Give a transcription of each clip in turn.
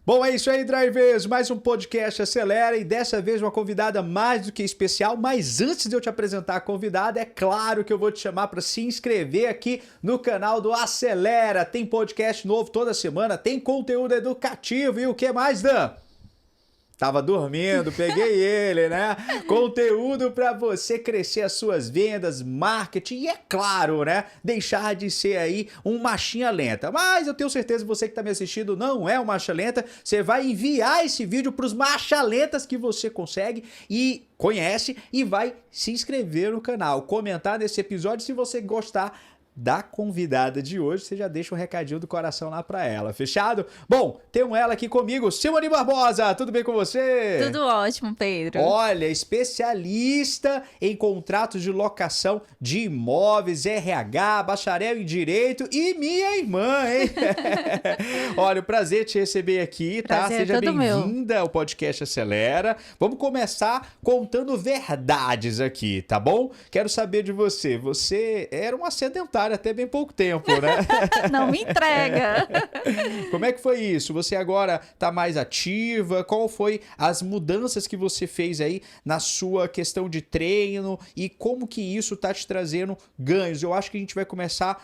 Bom, é isso aí, drivers. Mais um podcast Acelera e dessa vez uma convidada mais do que especial. Mas antes de eu te apresentar a convidada, é claro que eu vou te chamar para se inscrever aqui no canal do Acelera. Tem podcast novo toda semana, tem conteúdo educativo e o que mais, Dan? Tava dormindo, peguei ele, né? Conteúdo para você crescer as suas vendas, marketing e, é claro, né? Deixar de ser aí um machinha lenta. Mas eu tenho certeza que você que tá me assistindo não é um macha lenta. Você vai enviar esse vídeo pros macha lentas que você consegue e conhece e vai se inscrever no canal. Comentar nesse episódio se você gostar da convidada de hoje, você já deixa um recadinho do coração lá pra ela, fechado? Bom, tenho ela aqui comigo, Simone Barbosa, tudo bem com você? Tudo ótimo, Pedro. Olha, especialista em contratos de locação de imóveis, RH, bacharel em Direito e minha irmã, hein? Olha, o prazer te receber aqui, tá? Prazer Seja é todo bem-vinda ao podcast Acelera. Vamos começar contando verdades aqui, tá bom? Quero saber de você. Você era uma sedentária até bem pouco tempo, né? Não me entrega. Como é que foi isso? Você agora tá mais ativa? Qual foi as mudanças que você fez aí na sua questão de treino e como que isso tá te trazendo ganhos? Eu acho que a gente vai começar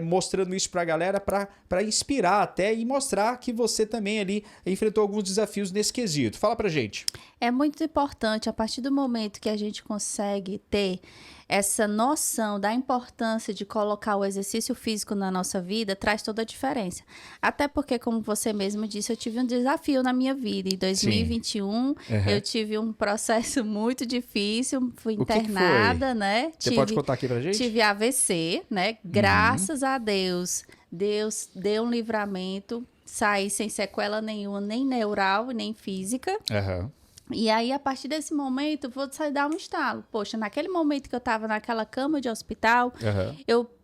mostrando isso pra galera para inspirar até e mostrar que você também ali enfrentou alguns desafios nesse quesito. Fala pra gente. É muito importante, a partir do momento que a gente consegue ter essa noção da importância de colocar o exercício físico na nossa vida, traz toda a diferença. Até porque, como você mesmo disse, eu tive um desafio na minha vida. Em 2021, eu tive um processo muito difícil, fui internada, foi? né? Você pode contar aqui pra gente? Tive AVC, né? Graças a Deus, Deus deu um livramento, saí sem sequela nenhuma, nem neural, nem física. E aí, a partir desse momento, vou sair dar um estalo. Poxa, naquele momento que eu tava naquela cama de hospital,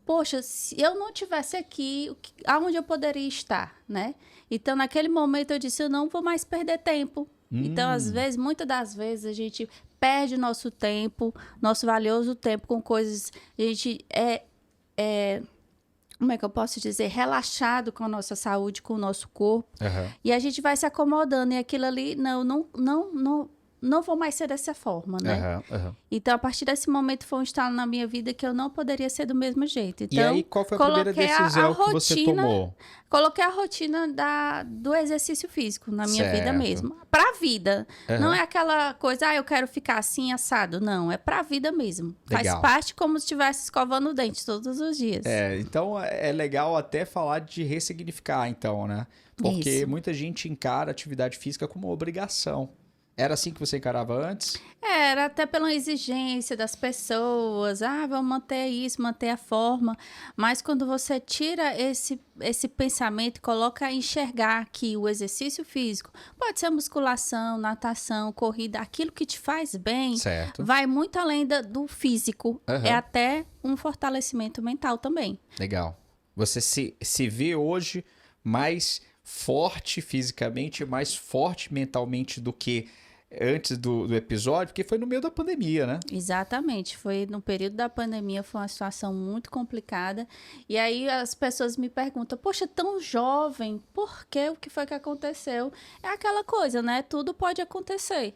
poxa, se eu não tivesse aqui, aonde eu poderia estar, né? Então, naquele momento, eu disse, eu não vou mais perder tempo. Então, às vezes, muitas das vezes, a gente perde nosso tempo, nosso valioso tempo com coisas... A gente como é que eu posso dizer, relaxado com a nossa saúde, com o nosso corpo. E a gente vai se acomodando. E aquilo ali, não vou mais ser dessa forma, né? Então, a partir desse momento, foi um estalo na minha vida que eu não poderia ser do mesmo jeito. Então, e aí, qual foi a primeira decisão que você tomou? Coloquei a rotina do exercício físico na minha vida mesmo. Pra vida. Não é aquela coisa, eu quero ficar assim, assado. Não, é pra vida mesmo. Legal. Faz parte como se estivesse escovando o dente todos os dias. Então é legal até falar de ressignificar, então, né? Porque muita gente encara a atividade física como uma obrigação. Era assim que você encarava antes? Era até pela exigência das pessoas. Vamos manter isso, manter a forma. Mas quando você tira esse pensamento e coloca a enxergar que o exercício físico pode ser musculação, natação, corrida, aquilo que te faz bem, vai muito além do físico. É até um fortalecimento mental também. Legal. Você se vê hoje mais forte fisicamente, mais forte mentalmente do que antes do episódio, porque foi no meio da pandemia, né? Exatamente, foi no período da pandemia, foi uma situação muito complicada, e aí as pessoas me perguntam, poxa, tão jovem, por quê? O que foi que aconteceu? É aquela coisa, né? Tudo pode acontecer.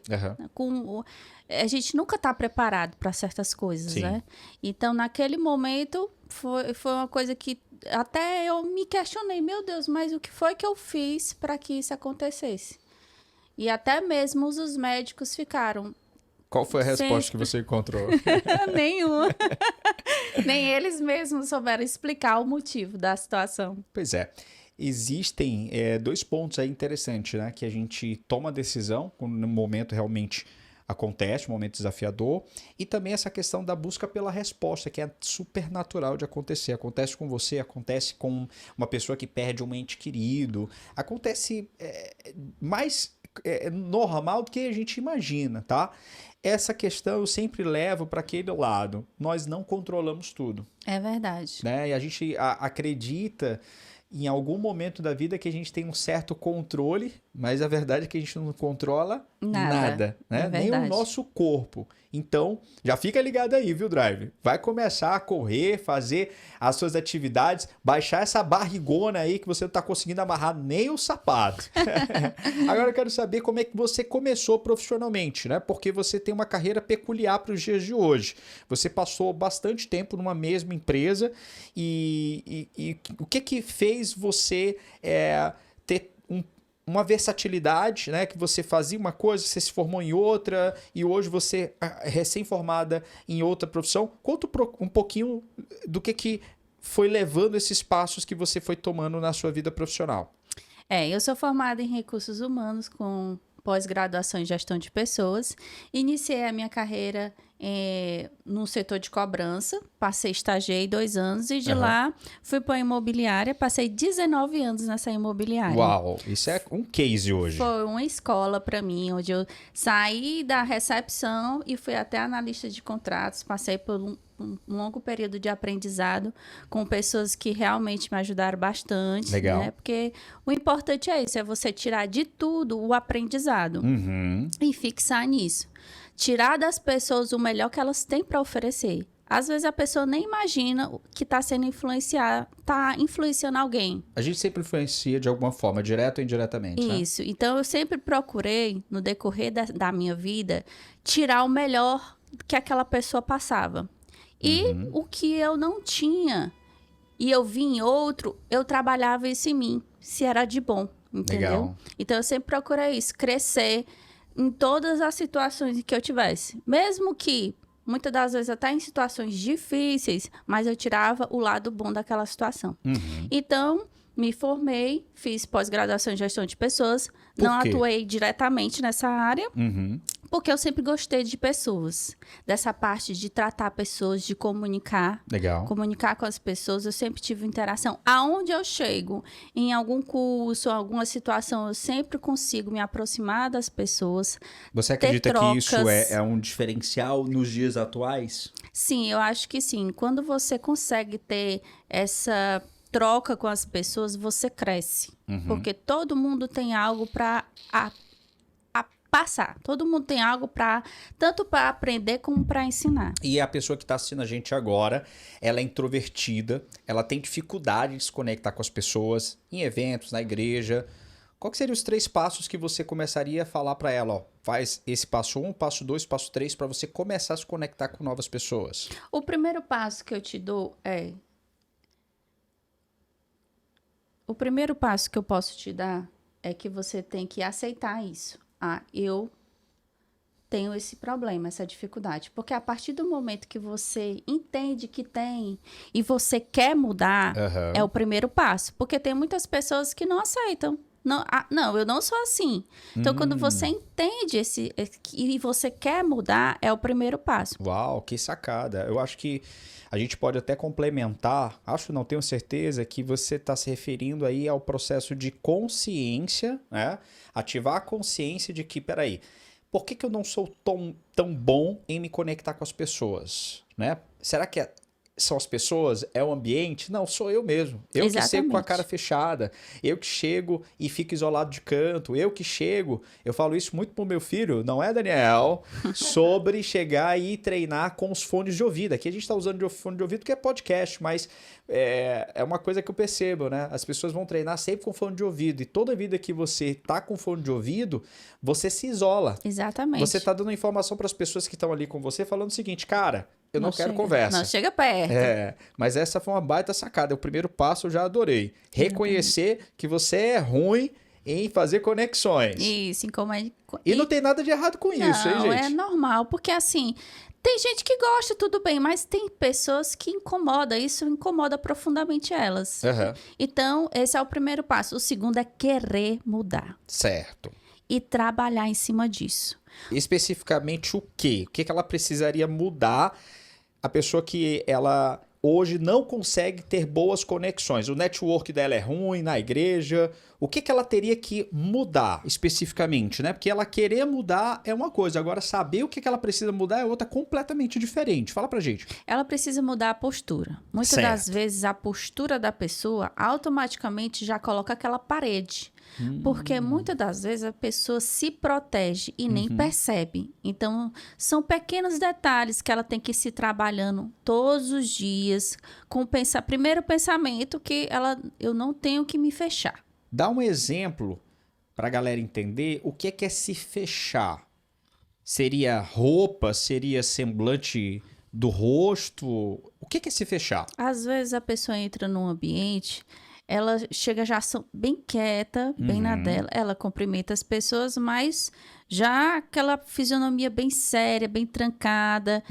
A gente nunca está preparado para certas coisas, né? Então, naquele momento, foi uma coisa que até eu me questionei, meu Deus, mas o que foi que eu fiz para que isso acontecesse? E até mesmo os médicos ficaram... Qual foi a resposta que você encontrou? Nenhuma. Nem eles mesmos souberam explicar o motivo da situação. Pois é. Existem dois pontos aí interessantes, né? Que a gente toma a decisão quando no momento realmente acontece, um momento desafiador. E também essa questão da busca pela resposta, que é super natural de acontecer. Acontece com você, acontece com uma pessoa que perde um ente querido. Acontece mais... normal do que a gente imagina, tá? Essa questão eu sempre levo para aquele lado. Nós não controlamos tudo. É verdade. Né? E a gente acredita em algum momento da vida que a gente tem um certo controle mas a verdade é que a gente não controla nada, né? Nem o nosso corpo. Então, já fica ligado aí, viu, Drive? Vai começar a correr, fazer as suas atividades, baixar essa barrigona aí que você não está conseguindo amarrar nem o sapato. Agora eu quero saber como é que você começou profissionalmente, né? Porque você tem uma carreira peculiar para os dias de hoje. Você passou bastante tempo numa mesma empresa e o que fez você ter uma versatilidade, né? Que você fazia uma coisa, você se formou em outra e hoje você é recém-formada em outra profissão. Conta um pouquinho do que foi levando esses passos que você foi tomando na sua vida profissional. Eu sou formada em recursos humanos com pós-graduação em gestão de pessoas. Iniciei a minha carreira no setor de cobrança, estagiei 2 anos e de lá fui para a imobiliária, passei 19 anos nessa imobiliária. Uau, isso é um case hoje. Foi uma escola para mim, onde eu saí da recepção e fui até analista de contratos, passei por um longo período de aprendizado com pessoas que realmente me ajudaram bastante. Legal. Né? Porque o importante é isso, é você tirar de tudo o aprendizado e fixar nisso. Tirar das pessoas o melhor que elas têm para oferecer. Às vezes a pessoa nem imagina que está sendo influenciando alguém. A gente sempre influencia de alguma forma, direto ou indiretamente. Isso. Né? Então eu sempre procurei, no decorrer da minha vida, tirar o melhor que aquela pessoa passava. E o que eu não tinha, e eu vi em outro, eu trabalhava isso em mim, se era de bom, entendeu? Legal. Então eu sempre procurei isso, crescer em todas as situações que eu tivesse. Mesmo que, muitas das vezes, até em situações difíceis, mas eu tirava o lado bom daquela situação. Então, me formei, fiz pós-graduação em gestão de pessoas, não atuei diretamente nessa área, porque eu sempre gostei de pessoas. Dessa parte de tratar pessoas, de comunicar. Legal. Comunicar com as pessoas, eu sempre tive interação. Aonde eu chego, em algum curso, alguma situação, eu sempre consigo me aproximar das pessoas. Você acredita que isso é um diferencial nos dias atuais? Sim, eu acho que sim. Quando você consegue ter essa troca com as pessoas, você cresce. Porque todo mundo tem algo para passar. Todo mundo tem algo tanto para aprender como para ensinar. E a pessoa que está assistindo a gente agora, ela é introvertida, ela tem dificuldade de se conectar com as pessoas, em eventos, na igreja. Qual que seriam os 3 passos que você começaria a falar para ela? Ó, faz esse passo 1, passo 2, passo 3, para você começar a se conectar com novas pessoas. O primeiro passo que eu te dou O primeiro passo que eu posso te dar é que você tem que aceitar isso. Eu tenho esse problema, essa dificuldade. Porque a partir do momento que você entende que tem e você quer mudar, é o primeiro passo. Porque tem muitas pessoas que não aceitam. Não, eu não sou assim. Então, quando você entende e você quer mudar, é o primeiro passo. Uau, que sacada. Eu acho que a gente pode até complementar, não tenho certeza, que você está se referindo aí ao processo de consciência, né? Ativar a consciência de que, peraí, por que eu não sou tão bom em me conectar com as pessoas, né? Será que são as pessoas? É o ambiente? Não, sou eu mesmo. Eu que chego com a cara fechada. Eu que chego e fico isolado de canto. Eu que chego. Eu falo isso muito pro meu filho, não é, Daniel? Sobre chegar e treinar com os fones de ouvido. Aqui a gente tá usando fone de ouvido porque é podcast, mas é uma coisa que eu percebo, né? As pessoas vão treinar sempre com fone de ouvido. E toda vida que você tá com fone de ouvido, você se isola. Exatamente. Você tá dando informação para as pessoas que estão ali com você, falando o seguinte, cara, eu não quero conversa. Não chega perto. Mas essa foi uma baita sacada. O primeiro passo eu já adorei. Reconhecer que você é ruim em fazer conexões. Isso, E não tem nada de errado com isso, hein, gente? Não, é normal, porque assim, tem gente que gosta, tudo bem, mas tem pessoas que isso incomoda profundamente elas. Então, esse é o primeiro passo. O segundo é querer mudar. Certo. E trabalhar em cima disso. Especificamente o quê? O que ela precisaria mudar? A pessoa que ela hoje não consegue ter boas conexões. O network dela é ruim na igreja. O que ela teria que mudar especificamente, né? Porque ela querer mudar é uma coisa. Agora, saber o que ela precisa mudar é outra completamente diferente. Fala pra gente. Ela precisa mudar a postura. Muitas das vezes, a postura da pessoa automaticamente já coloca aquela parede. Porque muitas das vezes a pessoa se protege e nem percebe. Então, são pequenos detalhes que ela tem que ir se trabalhando todos os dias com primeiro pensamento que eu não tenho que me fechar. Dá um exemplo para a galera entender o que é se fechar. Seria roupa? Seria semblante do rosto? O que é se fechar? Às vezes a pessoa entra num ambiente, ela chega já bem quieta, bem na dela, ela cumprimenta as pessoas, mas já aquela fisionomia bem séria, bem trancada,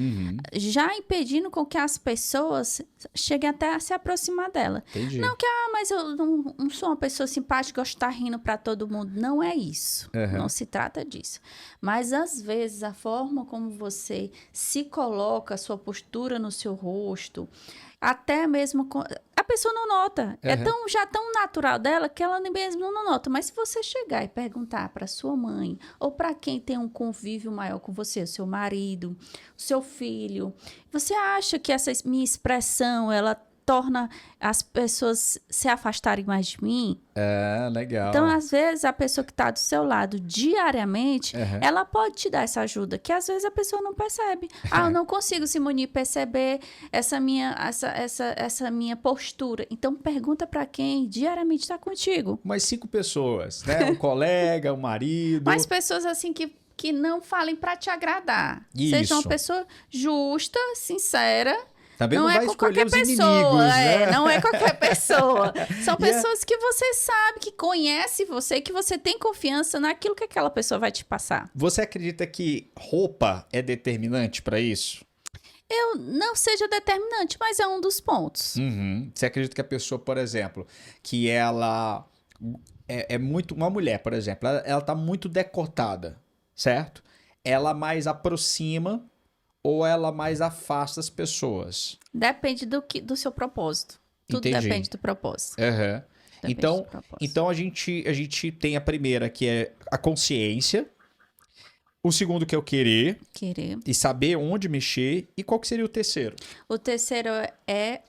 já impedindo com que as pessoas cheguem até a se aproximar dela. Entendi. Não que, mas eu não sou uma pessoa simpática, gosto de estar rindo para todo mundo. Não é isso. Não se trata disso. Mas, às vezes, a forma como você se coloca, a sua postura no seu rosto, até mesmo... A pessoa não nota. É já tão natural dela que ela nem mesmo não nota. Mas se você chegar e perguntar para sua mãe ou para quem tem um convívio maior com você, o seu marido, o seu filho, você acha que essa minha expressão, ela torna as pessoas se afastarem mais de mim? Legal. Então, às vezes, a pessoa que está do seu lado diariamente, ela pode te dar essa ajuda, que às vezes a pessoa não percebe. Eu não consigo, Simone, perceber essa minha postura. Então, pergunta para quem diariamente está contigo. Umas 5 pessoas, né? Um colega, um marido. Mais pessoas assim que não falem para te agradar. Isso. Seja uma pessoa justa, sincera. Também não vai com escolher qualquer os pessoa, inimigos, né? Não é qualquer pessoa. São pessoas que você sabe, que conhece você, que você tem confiança naquilo que aquela pessoa vai te passar. Você acredita que roupa é determinante para isso? Eu não seja determinante, mas é um dos pontos. Você acredita que a pessoa, por exemplo, que ela é muito... Uma mulher, por exemplo, ela tá muito decotada, certo? Ela mais aproxima ou ela mais afasta as pessoas? Depende do seu propósito. Tudo Entendi. depende do propósito. Então a gente tem a primeira, que é a consciência. O segundo, que é o querer. E saber onde mexer. E qual que seria o terceiro? O terceiro é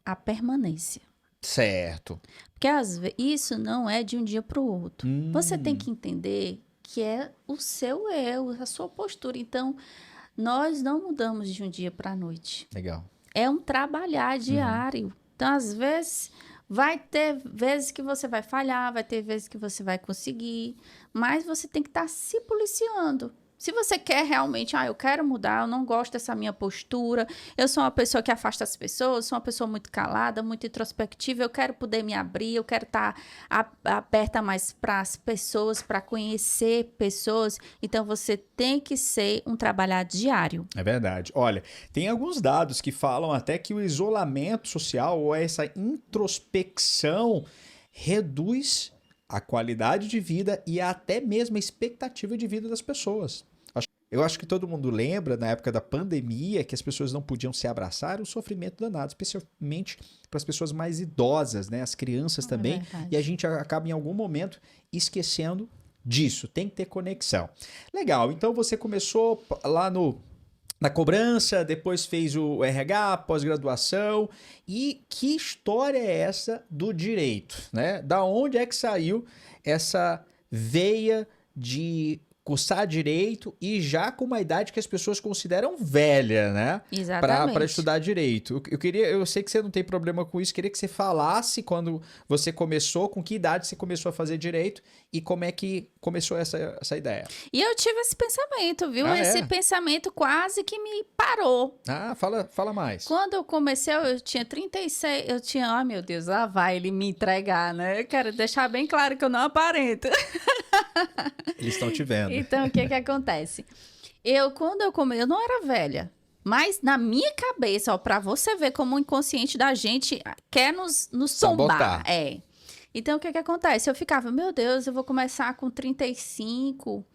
a permanência. Certo. Porque às vezes isso não é de um dia para o outro. Você tem que entender que é o seu eu, a sua postura. Então, nós não mudamos de um dia para a noite. Legal. É um trabalhar diário. Então, às vezes, vai ter vezes que você vai falhar, vai ter vezes que você vai conseguir, mas você tem que estar se policiando. Se você quer realmente, eu quero mudar, eu não gosto dessa minha postura, eu sou uma pessoa que afasta as pessoas, sou uma pessoa muito calada, muito introspectiva, eu quero poder me abrir, eu quero estar aberta mais para as pessoas, para conhecer pessoas. Então, você tem que ser um trabalhar diário. É verdade. Olha, tem alguns dados que falam até que o isolamento social ou essa introspecção reduz a qualidade de vida e até mesmo a expectativa de vida das pessoas. Eu acho que todo mundo lembra, na época da pandemia, que as pessoas não podiam se abraçar, o sofrimento danado, especialmente para as pessoas mais idosas, né? As crianças também. Verdade. E a gente acaba em algum momento esquecendo disso. Tem que ter conexão. Legal, então você começou lá na cobrança, depois fez o RH, pós-graduação. E que história é essa do direito, né? Da onde é que saiu essa veia de cursar direito e já com uma idade que as pessoas consideram velha, né? Exatamente. Para estudar direito. Eu sei que você não tem problema com isso, queria que você falasse quando você começou, com que idade você começou a fazer direito e como é que começou essa ideia. E eu tive esse pensamento, viu? Esse pensamento quase que me parou. Fala mais. Quando eu comecei, eu tinha 36, ai meu Deus, lá vai ele me entregar, né? Eu quero deixar bem claro que eu não aparento. Eles estão te vendo. Então, o que acontece? Quando eu comecei, eu não era velha, mas na minha cabeça, pra você ver como o inconsciente da gente quer nos tombar. Então, o que acontece? Eu ficava, meu Deus, eu vou começar com 35,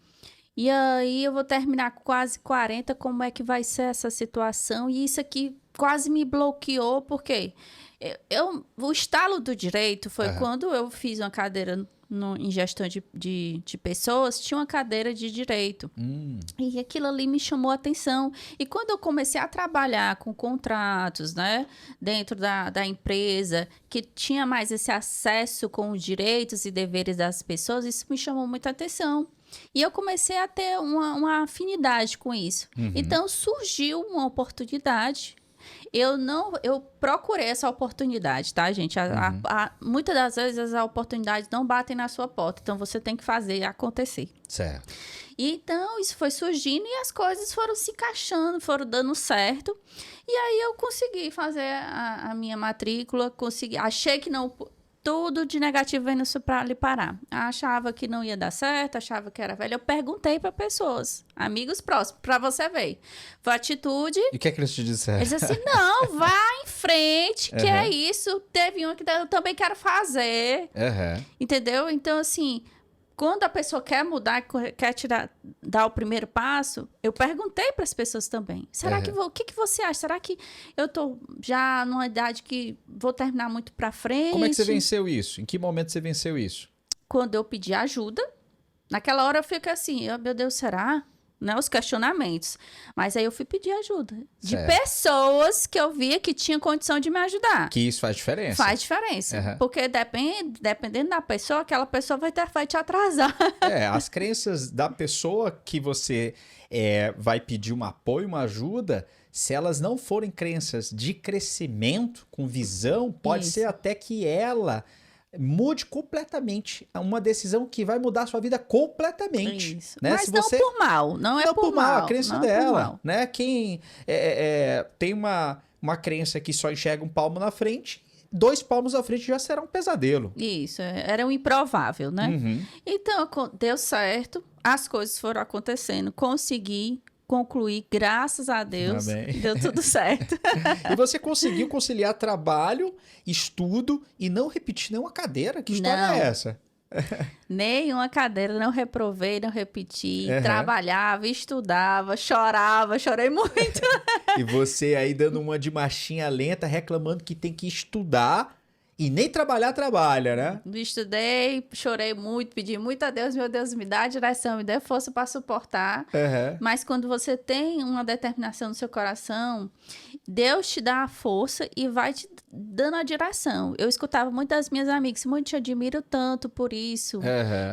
e aí eu vou terminar com quase 40, como é que vai ser essa situação? E isso aqui quase me bloqueou, porque o estalo do direito foi quando eu fiz uma cadeira em gestão de pessoas, tinha uma cadeira de direito. E aquilo ali me chamou a atenção. E quando eu comecei a trabalhar com contratos, né, dentro da empresa, que tinha mais esse acesso com os direitos e deveres das pessoas, isso me chamou muita atenção. E eu comecei a ter uma afinidade com isso. Então, surgiu uma oportunidade. Eu procurei essa oportunidade, tá, gente? Muitas das vezes as oportunidades não batem na sua porta, então você tem que fazer acontecer. Certo. Então, isso foi surgindo e as coisas foram se encaixando, foram dando certo. E aí eu consegui fazer a minha matrícula, achei que não... Tudo de negativo vendo isso para lhe parar. Achava que não ia dar certo, achava que era velho. Eu perguntei para pessoas, amigos próximos, para você ver. Foi atitude. E o que é que eles te disseram? Eles disseram assim, não, vá em frente, que é isso. Teve uma que eu também quero fazer. Entendeu? Então, assim, quando a pessoa quer mudar, quer dar o primeiro passo, eu perguntei para as pessoas também. Será que o que você acha? Será que eu tô já numa idade que vou terminar muito para frente? Como é que você venceu isso? Em que momento você venceu isso? Quando eu pedi ajuda, naquela hora eu fico assim, meu Deus, será? Né, os questionamentos. Mas aí eu fui pedir ajuda de pessoas que eu via que tinham condição de me ajudar. Que isso faz diferença. Faz diferença. Porque dependendo da pessoa, aquela pessoa vai te atrasar. As crenças da pessoa que você vai pedir um apoio, uma ajuda, se elas não forem crenças de crescimento, com visão, pode ser até que ela mude completamente. Uma decisão que vai mudar a sua vida completamente. Isso. Né? Mas Se não você... por mal. Não é por mal. A crença dela. Né? Quem tem uma crença que só enxerga um palmo na frente, 2 palmos à frente já será um pesadelo. Isso. Era um improvável, né? Então, deu certo. As coisas foram acontecendo. Consegui concluir, graças a Deus, deu tudo certo. E você conseguiu conciliar trabalho, estudo e não repetir nenhuma cadeira? Que história é essa? Nenhuma cadeira, não reprovei, não repeti. Trabalhava, estudava, chorei muito. E você aí dando uma de marchinha lenta, reclamando que tem que estudar e nem trabalha, né? Estudei, chorei muito, pedi muito a Deus, meu Deus, me dá direção, me dê força para suportar. Mas quando você tem uma determinação no seu coração, Deus te dá a força e vai te dando a direção. Eu escutava muitas minhas amigas, muito te admiro tanto por isso.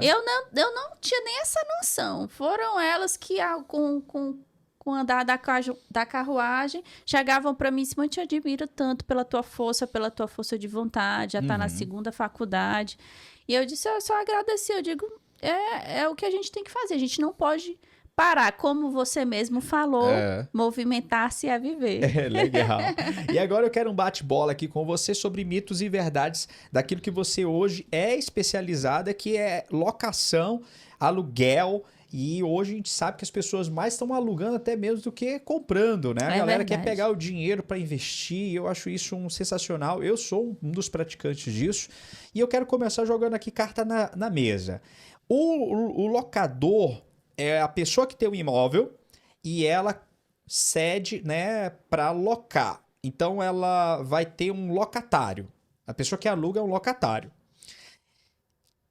Eu não tinha nem essa noção. Foram elas que com o andar da carruagem, chegavam para mim e disseram, eu te admiro tanto pela tua força de vontade, já tá na 2ª faculdade. E eu disse, eu só agradeci, eu digo, é o que a gente tem que fazer, a gente não pode parar, como você mesmo falou, movimentar-se é viver. Legal. E agora eu quero um bate-bola aqui com você sobre mitos e verdades daquilo que você hoje é especializada, que é locação, aluguel. E hoje a gente sabe que as pessoas mais estão alugando até mesmo do que comprando, né? A galera quer pegar o dinheiro para investir, eu acho isso sensacional. Eu sou um dos praticantes disso e eu quero começar jogando aqui carta na mesa. O locador é a pessoa que tem um imóvel e ela cede, né, para locar. Então ela vai ter um locatário. A pessoa que aluga é um locatário.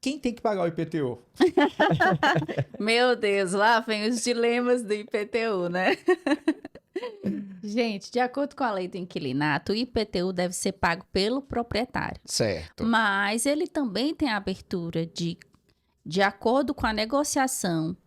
Quem tem que pagar o IPTU? Meu Deus, lá vem os dilemas do IPTU, né? Gente, de acordo com a lei do inquilinato, o IPTU deve ser pago pelo proprietário. Certo. Mas ele também tem a abertura de acordo com a negociação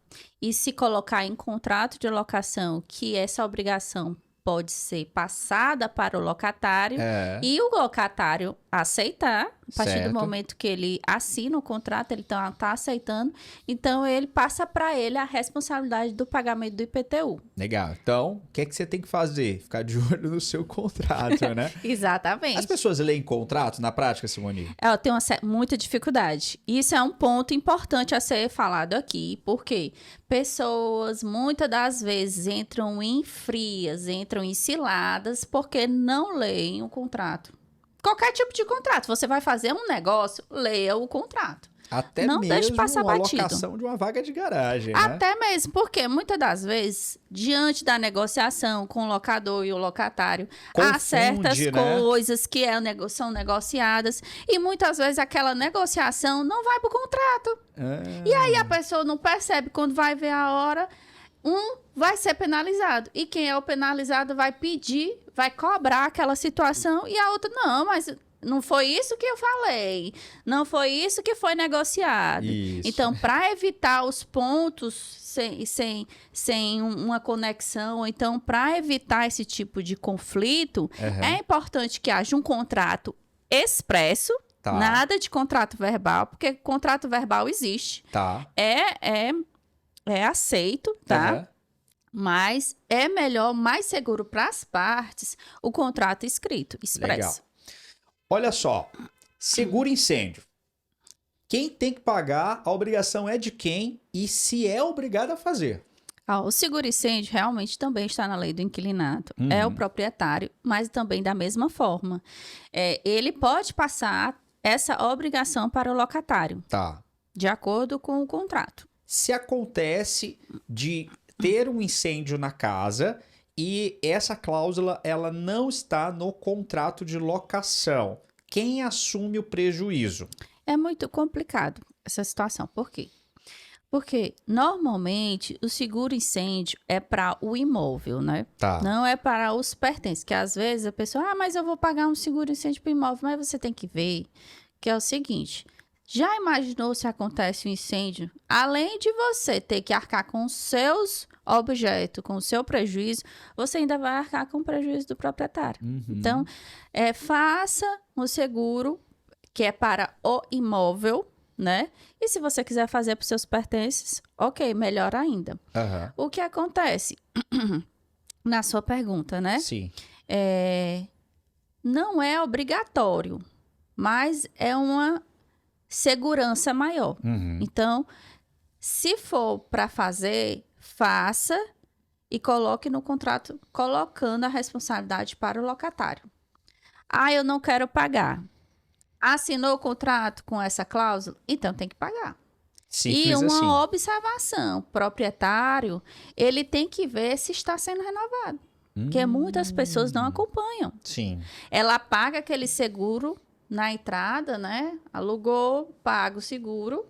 e se colocar em contrato de locação que essa obrigação pode ser passada para o locatário e o locatário aceitar, a partir do momento que ele assina o contrato, ele está aceitando, então ele passa para ele a responsabilidade do pagamento do IPTU. Legal. Então, o que é que você tem que fazer? Ficar de olho no seu contrato, né? Exatamente. As pessoas leem contrato na prática, Simone? Ela tem muita dificuldade. Isso é um ponto importante a ser falado aqui, porque pessoas, muitas das vezes, entram em frias, entram em ciladas, porque não leem o contrato. Qualquer tipo de contrato. Você vai fazer um negócio, leia o contrato. Até não deixe passar batido. A locação de uma vaga de garagem, né? Até mesmo, porque muitas das vezes, diante da negociação com o locador e o locatário, há certas coisas que são negociadas e muitas vezes aquela negociação não vai para o contrato. E aí a pessoa não percebe, quando vai ver a hora, vai ser penalizado. E quem é o penalizado vai pedir, vai cobrar aquela situação e a outra, não, mas... não foi isso que eu falei. Não foi isso que foi negociado. Isso. Então, para evitar os pontos sem uma conexão, ou então, para evitar esse tipo de conflito, é importante que haja um contrato expresso, nada de contrato verbal, porque contrato verbal existe. É aceito, tá? Mas é melhor, mais seguro para as partes, o contrato escrito, expresso. Legal. Olha só, seguro incêndio. Quem tem que pagar, a obrigação é de quem e se é obrigado a fazer. O seguro incêndio realmente também está na lei do inquilinato. É o proprietário, mas também da mesma forma. Ele pode passar essa obrigação para o locatário. De acordo com o contrato. Se acontece de ter um incêndio na casa... e essa cláusula, ela não está no contrato de locação. Quem assume o prejuízo? É muito complicado essa situação. Por quê? Porque, normalmente, o seguro incêndio é para o imóvel, né? Não é para os pertences. Que, às vezes, a pessoa... mas eu vou pagar um seguro incêndio para o imóvel. Mas você tem que ver que é o seguinte... já imaginou se acontece um incêndio? Além de você ter que arcar com os seus objetos, com o seu prejuízo, você ainda vai arcar com o prejuízo do proprietário. Então, faça um seguro que é para o imóvel, né? E se você quiser fazer para os seus pertences, ok, melhor ainda. O que acontece? Na sua pergunta, né? Sim. Não é obrigatório, mas é uma segurança maior. Então, se for para fazer, faça e coloque no contrato, colocando a responsabilidade para o locatário. Eu não quero pagar. Assinou o contrato com essa cláusula? Então tem que pagar. Simples e uma assim. observação, o proprietário, ele tem que ver se está sendo renovado. Porque muitas pessoas não acompanham. Sim. Ela paga aquele seguro na entrada, né? Alugou, paga o seguro,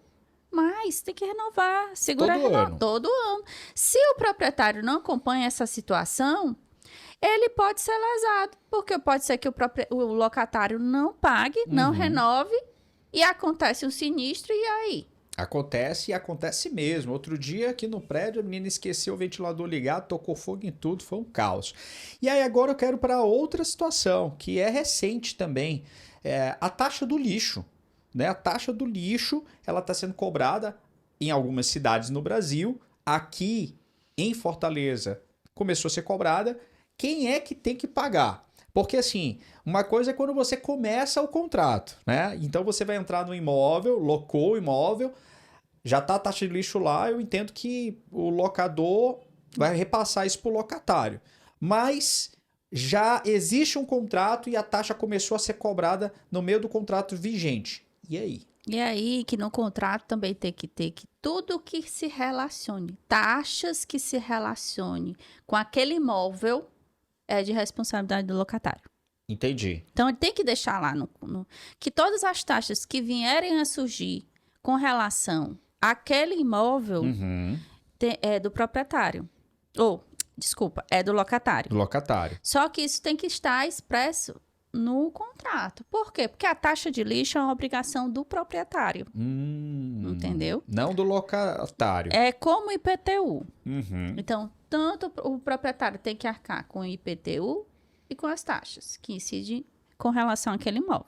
mas tem que renovar. Seguro todo ano. Se o proprietário não acompanha essa situação, ele pode ser lesado, porque pode ser que o locatário não pague, não renove, e acontece um sinistro, e aí? Acontece e acontece mesmo. Outro dia aqui no prédio, a menina esqueceu o ventilador ligado, tocou fogo em tudo, foi um caos. E aí agora eu quero para outra situação, que é recente também. A taxa do lixo, né? A taxa do lixo, ela está sendo cobrada em algumas cidades no Brasil. Aqui em Fortaleza começou a ser cobrada. Quem é que tem que pagar? Porque assim, uma coisa é quando você começa o contrato, né? Então você vai entrar no imóvel, locou o imóvel, já está a taxa de lixo lá, eu entendo que o locador vai repassar isso para o locatário. Mas já existe um contrato e a taxa começou a ser cobrada no meio do contrato vigente. E aí? E aí que no contrato também tem que ter que tudo que se relacione, taxas que se relacione com aquele imóvel é de responsabilidade do locatário. Entendi. Então, ele tem que deixar lá que todas as taxas que vierem a surgir com relação àquele imóvel é do proprietário. Desculpa, é do locatário. Do locatário. Só que isso tem que estar expresso no contrato. Por quê? Porque a taxa de lixo é uma obrigação do proprietário. Entendeu? Não do locatário. É como IPTU. Então, tanto o proprietário tem que arcar com o IPTU e com as taxas que incidem com relação àquele imóvel.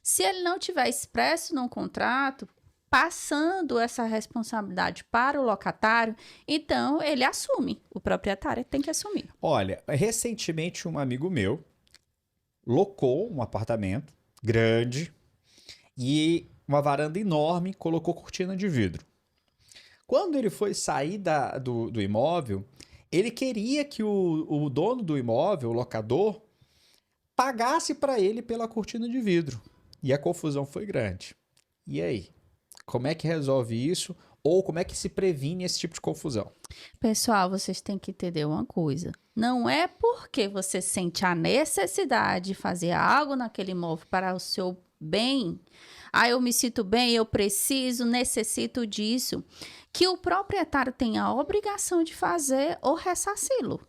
Se ele não tiver expresso num contrato, passando essa responsabilidade para o locatário, então ele assume. O proprietário tem que assumir. Olha, recentemente um amigo meu locou um apartamento grande e uma varanda enorme, colocou cortina de vidro. Quando ele foi sair do imóvel, ele queria que o dono do imóvel, o locador, pagasse para ele pela cortina de vidro. E a confusão foi grande. E aí? Como é que resolve isso? Ou como é que se previne esse tipo de confusão? Pessoal, vocês têm que entender uma coisa. Não é porque você sente a necessidade de fazer algo naquele imóvel para o seu bem. Eu me sinto bem, eu preciso, necessito disso. Que o proprietário tem a obrigação de fazer ou ressarci-lo.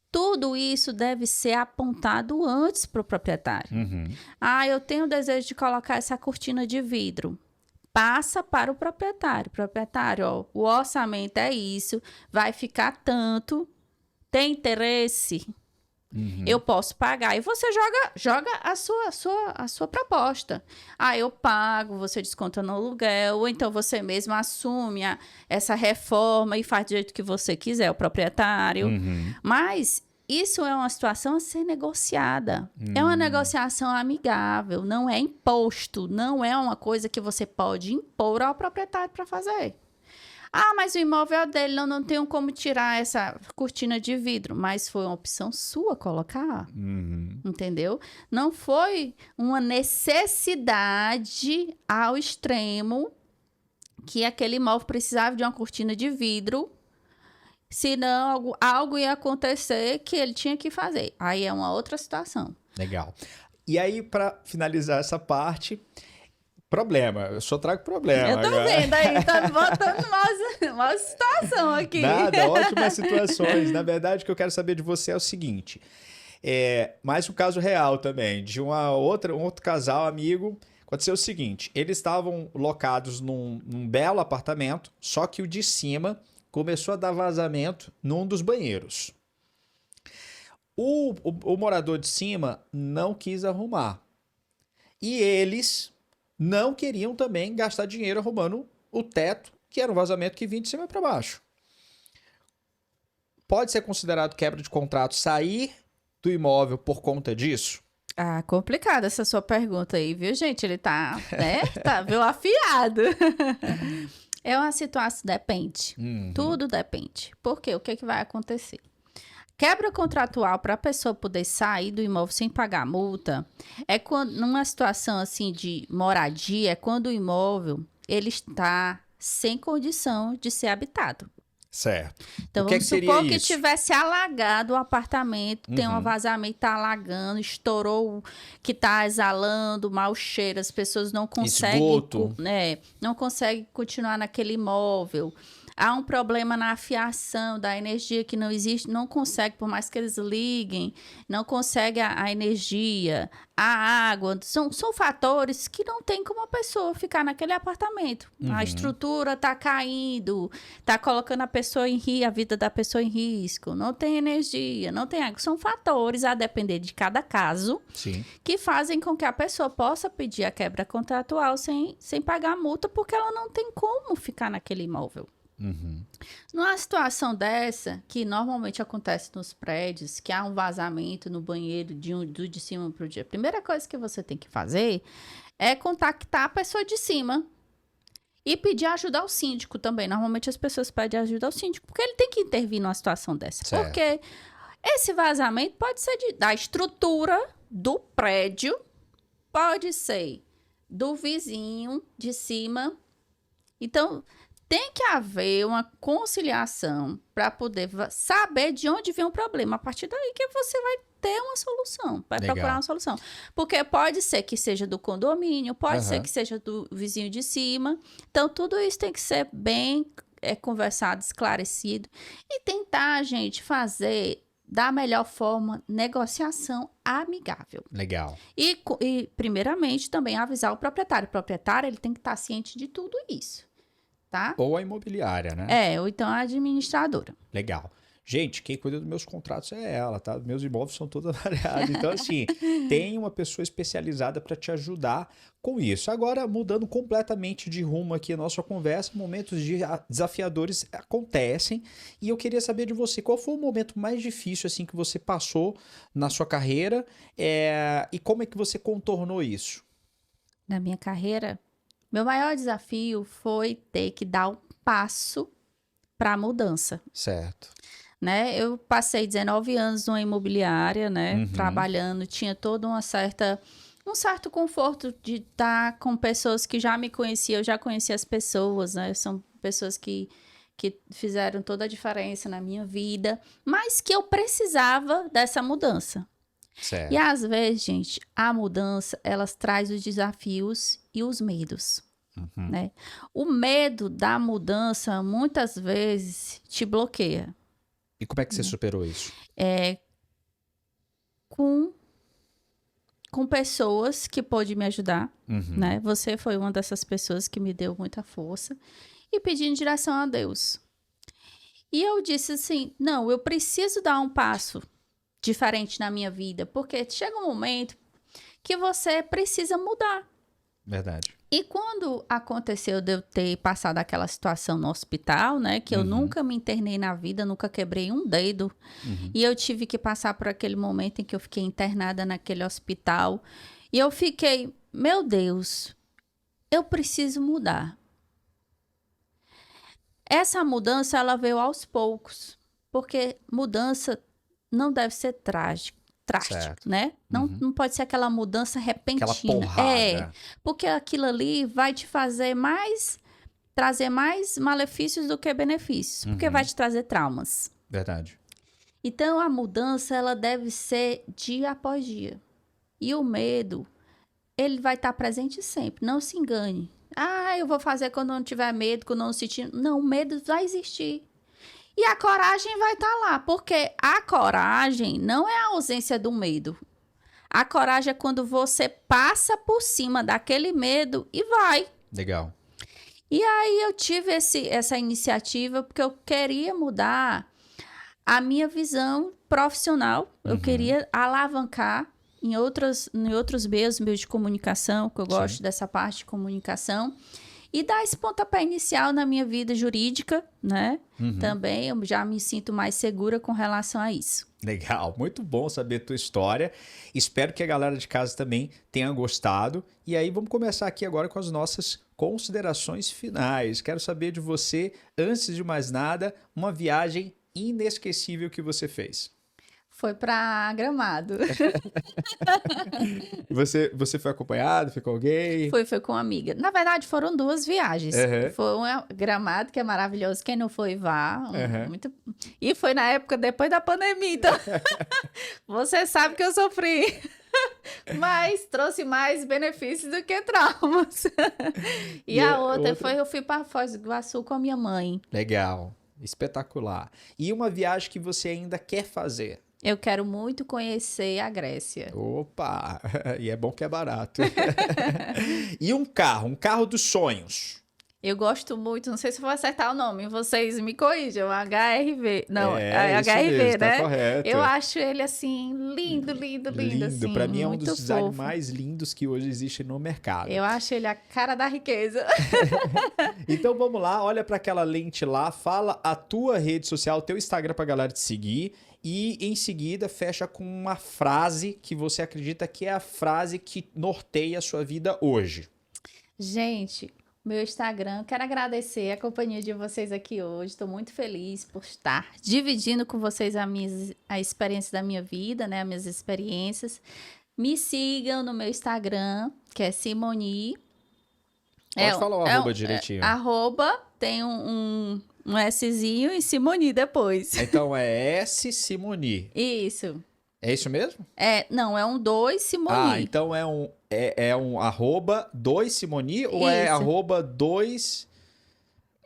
Tudo isso deve ser apontado antes para o proprietário. Eu tenho o desejo de colocar essa cortina de vidro. Passa para o proprietário. Proprietário, ó, o orçamento é isso, vai ficar tanto, tem interesse, eu posso pagar. E você joga a sua proposta. Eu pago, você desconta no aluguel, ou então você mesmo assume essa reforma e faz do jeito que você quiser, o proprietário. Mas isso é uma situação a ser negociada. É uma negociação amigável, não é imposto, não é uma coisa que você pode impor ao proprietário para fazer. Mas o imóvel é dele, não tenho como tirar essa cortina de vidro. Mas foi uma opção sua colocar, entendeu? Não foi uma necessidade ao extremo que aquele imóvel precisava de uma cortina de vidro, senão algo ia acontecer que ele tinha que fazer. Aí é uma outra situação. Legal. E aí, para finalizar essa parte, problema. Eu só trago problema. Eu tô vendo aí, tá botando uma situação aqui. Nada, ótimas situações. Na verdade, o que eu quero saber de você é o seguinte. Mais um caso real também, de um outro casal amigo. Aconteceu o seguinte, eles estavam locados num belo apartamento, só que o de cima começou a dar vazamento num dos banheiros. O morador de cima não quis arrumar. E eles não queriam também gastar dinheiro arrumando o teto, que era um vazamento que vinha de cima para baixo. Pode ser considerado quebra de contrato sair do imóvel por conta disso? Complicada essa sua pergunta aí, viu, gente? Ele tá, né? Viu, afiado. É uma situação, depende. Tudo depende. Por quê? O que vai acontecer? Quebra contratual para a pessoa poder sair do imóvel sem pagar multa é quando, numa situação assim de moradia, é quando o imóvel ele está sem condição de ser habitado. Certo. Então, vamos supor que tivesse alagado o apartamento, tem um vazamento, está alagando, estourou, que está exalando, mau cheiro, as pessoas não conseguem, não conseguem continuar naquele imóvel. Há um problema na fiação da energia que não existe, não consegue, por mais que eles liguem, não consegue a energia, a água. São fatores que não tem como a pessoa ficar naquele apartamento. A estrutura está caindo, está colocando a vida da pessoa em risco, não tem energia, não tem água. São fatores, a depender de cada caso, que fazem com que a pessoa possa pedir a quebra contratual sem pagar a multa, porque ela não tem como ficar naquele imóvel. Numa situação dessa, que normalmente acontece nos prédios, que há um vazamento no banheiro do de cima para o dia, a primeira coisa que você tem que fazer é contactar a pessoa de cima e pedir ajuda ao síndico também. Normalmente as pessoas pedem ajuda ao síndico, porque ele tem que intervir numa situação dessa. Certo. Porque esse vazamento pode ser da estrutura do prédio, pode ser do vizinho de cima. Então, tem que haver uma conciliação para poder saber de onde vem o problema. A partir daí que você vai ter uma solução, vai procurar uma solução. Porque pode ser que seja do condomínio, pode ser que seja do vizinho de cima. Então, tudo isso tem que ser bem conversado, esclarecido. E tentar, gente, fazer da melhor forma, negociação amigável. Legal. E primeiramente, também avisar o proprietário. O proprietário ele tem que estar ciente de tudo isso. Tá? Ou a imobiliária, né? Ou então a administradora. Legal. Gente, quem cuida dos meus contratos é ela, tá? Meus imóveis são todos avaliados. Então, assim, tem uma pessoa especializada para te ajudar com isso. Agora, mudando completamente de rumo aqui a nossa conversa, momentos desafiadores acontecem. E eu queria saber de você, qual foi o momento mais difícil, assim, que você passou na sua carreira e como é que você contornou isso? Na minha carreira, meu maior desafio foi ter que dar um passo para a mudança. Certo. Né? Eu passei 19 anos numa imobiliária, né? Trabalhando, tinha toda uma certa um certo conforto de estar com pessoas que já me conheciam, eu já conhecia as pessoas, né? São pessoas que fizeram toda a diferença na minha vida, mas que eu precisava dessa mudança. Certo. E às vezes, gente, a mudança, elas traz os desafios e os medos, né? O medo da mudança, muitas vezes, te bloqueia. E como é que você superou isso? Com pessoas que pôde me ajudar, né? Você foi uma dessas pessoas que me deu muita força e pedindo direção a Deus. E eu disse assim, não, eu preciso dar um passo diferente na minha vida, porque chega um momento que você precisa mudar. Verdade. E quando aconteceu de eu ter passado aquela situação no hospital, né, que eu nunca me internei na vida, nunca quebrei um dedo, e eu tive que passar por aquele momento em que eu fiquei internada naquele hospital, e eu fiquei, meu Deus, eu preciso mudar. Essa mudança, ela veio aos poucos, porque mudança não deve ser trágico, né? Não pode ser aquela mudança repentina. Aquela porrada. Porque aquilo ali vai te fazer trazer mais malefícios do que benefícios, porque vai te trazer traumas. Verdade. Então, a mudança, ela deve ser dia após dia. E o medo, ele vai estar presente sempre, não se engane. Ah, eu vou fazer quando não tiver medo, quando não sentir... Não, o medo vai existir. E a coragem vai estar lá, porque a coragem não é a ausência do medo. A coragem é quando você passa por cima daquele medo e vai. Legal. E aí eu tive essa iniciativa porque eu queria mudar a minha visão profissional. Eu queria alavancar em outros meios de comunicação, que eu gosto dessa parte de comunicação. E dar esse pontapé inicial na minha vida jurídica, né? Também eu já me sinto mais segura com relação a isso. Legal, muito bom saber a tua história. Espero que a galera de casa também tenha gostado. E aí vamos começar aqui agora com as nossas considerações finais. Quero saber de você, antes de mais nada, uma viagem inesquecível que você fez. Foi para Gramado. Você foi acompanhado? Foi com alguém? Foi com uma amiga. Na verdade, foram 2 viagens. Foi uma Gramado, que é maravilhoso. Quem não foi, vá. Muito... E foi na época depois da pandemia. Então, você sabe que eu sofri. Mas trouxe mais benefícios do que traumas. E a outra foi, eu fui para Foz do Iguaçu com a minha mãe. Legal. Espetacular. E uma viagem que você ainda quer fazer? Eu quero muito conhecer a Grécia. Opa! E é bom que é barato. E um carro dos sonhos? Eu gosto muito, não sei se vou acertar o nome, vocês me corrijam, HRV. Não, é HRV, mesmo, né? Tá correto. Eu acho ele assim, lindo assim. Pra mim é um dos fofo. designs mais lindos que hoje existe no mercado. Eu acho ele a cara da riqueza. Então vamos lá, olha para aquela lente lá, fala a tua rede social, teu Instagram pra galera te seguir. E em seguida fecha com uma frase que você acredita que é a frase que norteia a sua vida hoje. Gente, meu Instagram, quero agradecer a companhia de vocês aqui hoje. Estou muito feliz por estar dividindo com vocês a experiência da minha vida, né? As minhas experiências. Me sigam no meu Instagram, que é Simoni. Pode falar o arroba direitinho. Arroba, tem um Szinho e Simoni depois. Então é S Simoni. Isso. É isso mesmo? Não, é um 2 Simoni. Ah, então é um arroba 2 Simoni ou é Isso. arroba 2...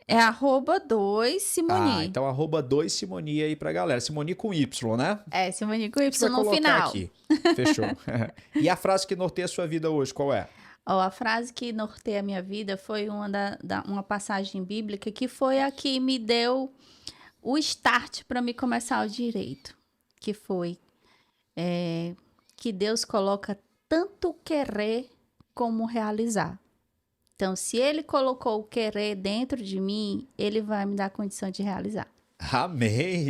É arroba 2 Simoni. Ah, então arroba 2 Simoni aí pra galera. Simoni com Y, né? É, Simoni com Y vai no colocar final. Aqui. Fechou. E a frase que norteia a sua vida hoje, qual é? A frase que norteia a minha vida foi uma passagem bíblica que foi a que me deu o start para me começar o direito. Que foi que Deus coloca tanto querer como realizar. Então, se Ele colocou o querer dentro de mim, Ele vai me dar condição de realizar. Amém!